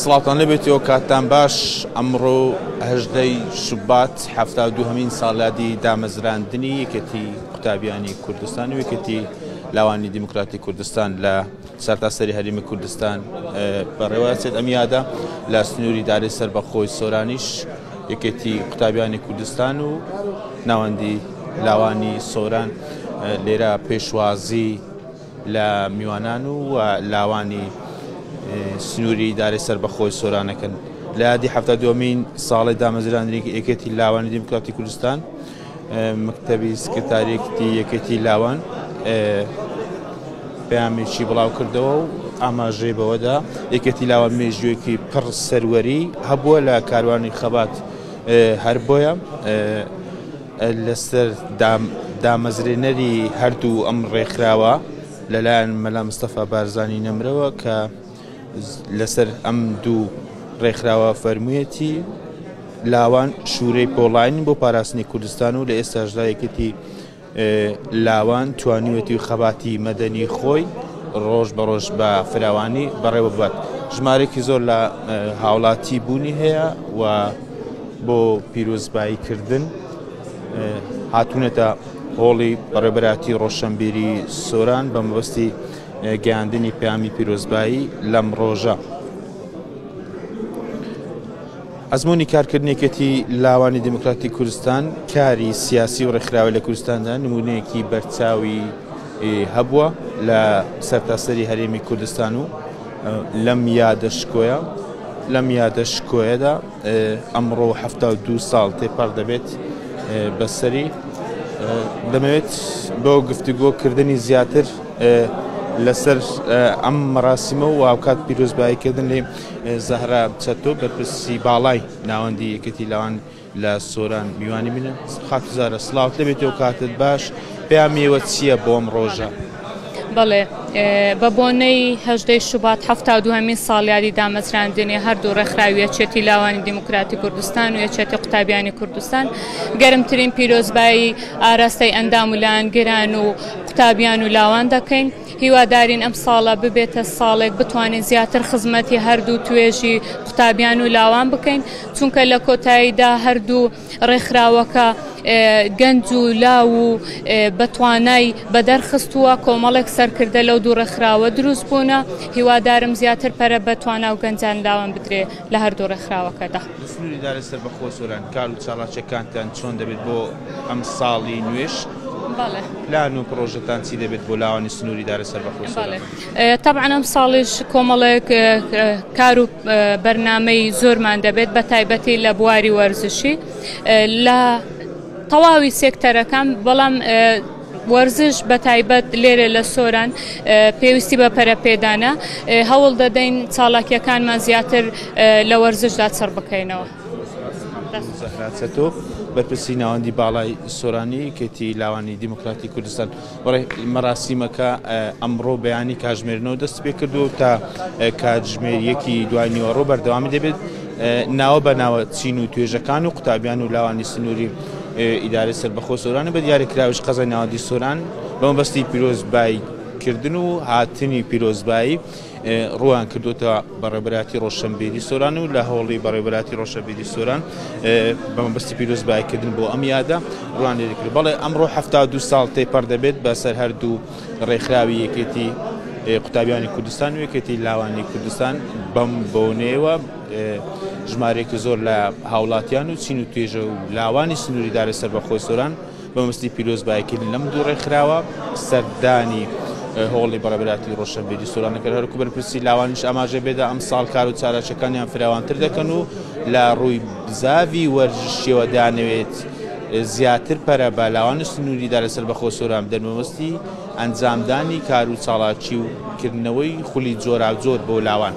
سڵاتان لەبێتەوە کاتتان باش ئەمڕۆ 18 شوبات 72هەمین ساڵیادی دامەزراندنی یەکێتی قوتابیانی کوردستان و یەکێتی لاوانی دیموکراتی کوردستان لە سەرتاسەری هەرێمی کوردستان بەڕێوەچێت ئەم یادە لە سنووری دارەی سەربەخۆی سۆرانیش یەکێتی قوتابیانی کوردستان و ناوەندی لاوانی سۆران لێرە پێشوازی لە میوانان و لاوانی سنووری دارەی سەربەخۆی سۆرانەکەن لە یادی 72هەمین ساڵی دامەزراندنی یەکێتی لاوانی دیموکراتی کوردستان مەکتەبی سکرتاریەتی یەکێتی لاوان پەیامێکی بڵاو کردەوە و ئاماژەی بەوەدا یەکێتی لاوان مێژوویەکی پڕ سەروەری هەبووە لە کاروانی خەبات هەر بۆیە لەسەر دامەزرێنەری هەردوو ئەم ڕێکخراوە لەلایەن مەلا مستەفا بارزانی نەمرەوە کە لەسەر ئەم دوو ڕێکخراوە فەرموویەتی لاوان شوورەی پۆڵاین بۆ پاراستنی کوردستان و لە ئێستاشدا یەکێتی لاوان توانیوەتی و خەباتی مەدەنی خۆی ڕۆژ بە ڕۆژ بە فراوانی بەڕێوە ببات. ژمارێکی زۆر لە هاوڵاتی بوونی هەیە و بۆ پیرۆزباییکردن هاتوونەتە هۆڵی بەڕێبەراتی ڕۆشنبیری سۆران بە مەبەستی گەیاندنی پەیامی پیرۆزبایی لەم ڕۆژە. ئەزموونی کارکردنێکەتی لاوانی دیموکراتی کوردستان کاری سیاسی و ڕێکخراوی لە کوردستاندا نمونەیەکی بەرچاوی هەبووە لە سەرتاسەری هەرێمی کوردستان و لەم یادە شکۆیەدا ئەمڕۆ 72 ساڵ تێپەڕ دەبێت بەسەری دەمەوێت بۆ گفتوگۆکردنی زیاتر لەسەر ئەم مەراسیمە و ئاوکات پیرۆزباییکردن لێ زەهرا چەتۆ بەرپرسی باڵای ناوەندی یەکێتی لاوان لە سۆران میوانی بینە. خاتوزارە سڵاوت لەبێتەوە کاتت باش پەیامێوە چییە بۆ ئەم ڕۆژە؟ بەڵێ بە بۆنەی 18 شوبات 72هەمین ساڵیادی دامەزراندنی هەردوو ڕێکخراوی یەکێتی لاوانی دیموکراتی کوردستان و یەکێتی قوتابیانی کوردستان گەرمترین پیرۆزبایی ئاراستەی ئەندام و لایەنگەران و قوتابیان و لاوان دەکەین. هیوادارین ئەم ساڵە ببێتە ساڵێک بتوانین زیاتر خزمەتی هەردوو توێژی قوتابیان و لاوان بکەین، چونکە لە کۆتاییدا هەردوو ڕێکخراوەکە گەنج و لاو و بەتوانای بەدەرخستووە کۆمەڵێک سەرکردە لەو دوو ڕێکخراوە دروست بوونە. هیوادارم زیاتر پەرە بەتوانا و گەنجان لاوان بدرێ لە هەردوو ڕێکخراوەکەدا. سنووری دارەی سەربەخۆی سۆران کار و چالاکیەکانتان چۆن دەبێت بۆ ئەم ساڵی نوێش؟ پلان و پرۆژەتان چی دەبێت بۆ لاوانی سنووری دارەی سەربەخۆی سۆران؟ طبعا ئەم ساڵیش کۆمەڵێک کار و بەرنامەی زۆرمان دەبێت بە تایبەتی لە بواری وەرزشی لە تەواوی سێکتەرەکان، بەڵام وەرزش بە تایبەت لێرە لە سۆران پێویستی بە پەرەپێدانە هەوڵ دەدەین چالاکیەکانمان زیاتر لە وەرزشدا سەر بکەینەوە. زەهرا بەرپرسی ناوەندی باڵای سۆرانی یەکێتی لاوانی دیموکراتی کوردستان، بەڕێ مەراسیمەکە ئەمڕۆ بەیانی کاتژمێرنەوە دەست پێ کردو تا کاتژمێریەکی دوای نیوەڕۆ بەردەوامی دەبێت ناوە بە ناوە چین و توێژەکان و قوتابیان و لاوانی سنووری ئیدارەی سەربەخۆی سۆران بە دیاریکراویش قەزای ناوەندی سۆران بە مەبەستی پیرۆزباییکردن و هاتنی پیرۆزبایی ڕوان کردوتە بەڕێبەراتی ڕۆشنبیری سۆران و لە هەوڵی بەڕێبەراتی ڕۆشنبیری سۆران بە مەبەستی پیرۆزباییکردن بۆ ئەم یادە ڕوان لێکرد. بەڵێ ئەمڕۆ 72 ساڵ تێپەڕ دەبێت بەسەر هەردوو ڕێکخراوی یەکێتی قوتابیانی کوردستان و یەکێتی لاوانی کوردستان بەم بۆنەوە ژمارێکی زۆر لە هاوڵاتیان و چین و توێژە و لاوانی سنووری دارەی سەربەخۆی سۆران بە مەبەستی پیرۆزباییکردن لەم دوو ڕێکخراوە سەردانی هۆڵی بەڕێبەراتی ڕۆشنبیری سۆرانەکە هەرکوو بەرپرسی لاوانیش ئاماژە بێدا ئەم ساڵ کار و چالاکیەکانیان فراوانتر دەکەن و لە ڕووی بزاوی وەرزشیەوە دانەوێت زیاتر پەرە بە لاوانی سنووری دارەی سەربەخۆی سۆران دەرمەبەستی ئەنجامدانی کار و چالاکی و کردنەوەی خولی جۆراوجۆر بۆ لاوان.